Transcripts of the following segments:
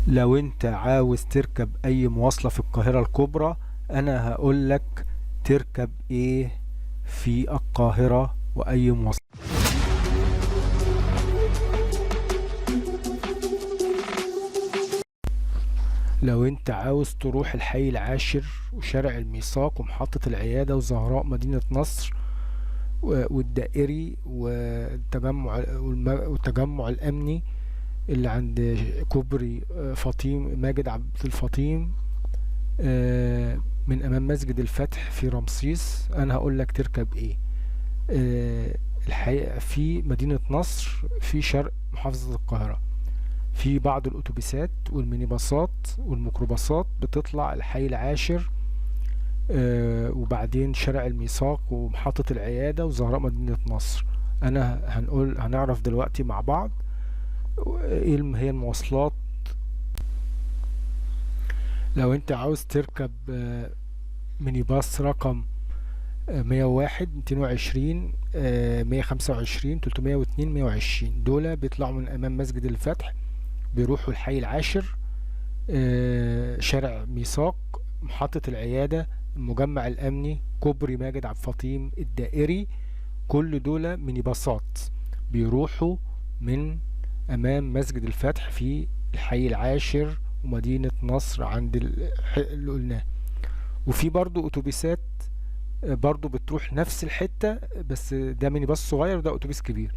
لو انت عاوز تركب اي مواصلة في القاهرة الكبرى، انا هقولك تركب ايه في القاهرة واي مواصلة. لو انت عاوز تروح الحي العاشر وشارع الميثاق ومحطة العيادة وزهراء مدينة نصر والدائري والتجمع الامني اللي عند كوبري فطيم ماجد عبد الفطيم، من امام مسجد الفتح في رمسيس، انا هقول لك تركب ايه. الحقيقة في مدينة نصر في شرق محافظة القاهرة في بعض الاتوبيسات والمينيباصات والميكروباصات بتطلع الحي العاشر، وبعدين شارع الميثاق ومحطة العيادة وزهراء مدينة نصر. هنعرف دلوقتي مع بعض ايه هي المواصلات. لو انت عاوز تركب مينيباص رقم 101 220 125 302 120، دول بيطلعوا من امام مسجد الفتح، بيروحوا الحي العاشر، شارع ميثاق، محطة العيادة، المجمع الامني، كوبري ماجد عبد الفطيم، الدائري. كل دول مينيباصات بيروحوا من امام مسجد الفتح في الحي العاشر ومدينة نصر عند اللي قلناه. وفي برضو اتوبيسات برضو بتروح نفس الحتة، بس ده ميني باص صغير وده اتوبيس كبير.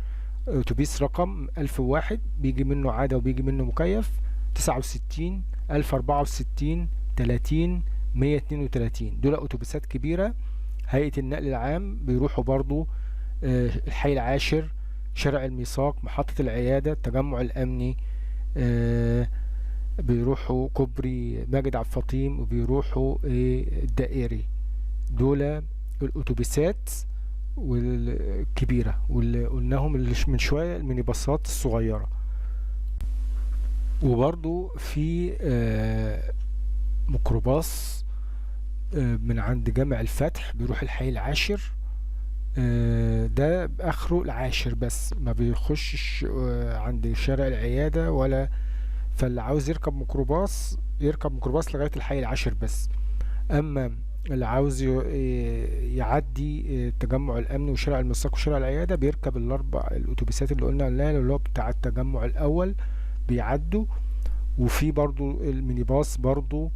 اتوبيس رقم 1001 بيجي منه عادة وبيجي منه مكيف، 69 1064 30 132، دول اتوبيسات كبيرة. هيئة النقل العام بيروحوا برضو الحي العاشر، شارع الميثاق، محطة العيادة، التجمع الأمني، بيروحوا كوبري ماجد عبد الفطيم، وبيروحوا الدائري. دول الأتوبيسات والكبيرة، واللي قلناهم اللي من شوية المينيباصات الصغيرة. وبرضو في ميكروباص من عند جامع الفتح بيروح الحي العاشر، ده اخره العاشر بس ما بيخشش عند شارع العيادة ولا. فاللي عاوز يركب ميكروباص يركب ميكروباص لغاية الحي العاشر بس. اما اللي عاوز يعدي التجمع الامني وشارع المساق وشارع العيادة بيركب الاربع الاتوبيسات اللي قلنا عليها، اللي هو بتاع التجمع الاول بيعدوا. وفي برضو المينيباص برضو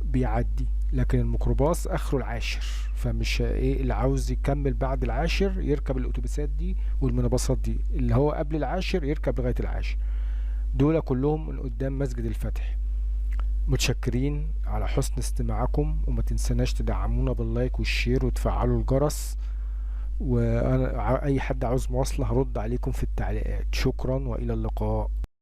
بيعدي، لكن الميكروباص اخره العاشر. فمش اللي عاوز يكمل بعد العاشر يركب الاتوبيسات دي والمينيباصات دي، اللي هو قبل العاشر يركب لغاية العاشر. دول كلهم من قدام مسجد الفتح. متشكرين على حسن استماعكم، وما تنسناش تدعمونا باللايك والشير وتفعلوا الجرس. وانا اي حد عاوز مواصلة هرد عليكم في التعليقات. شكرا والى اللقاء.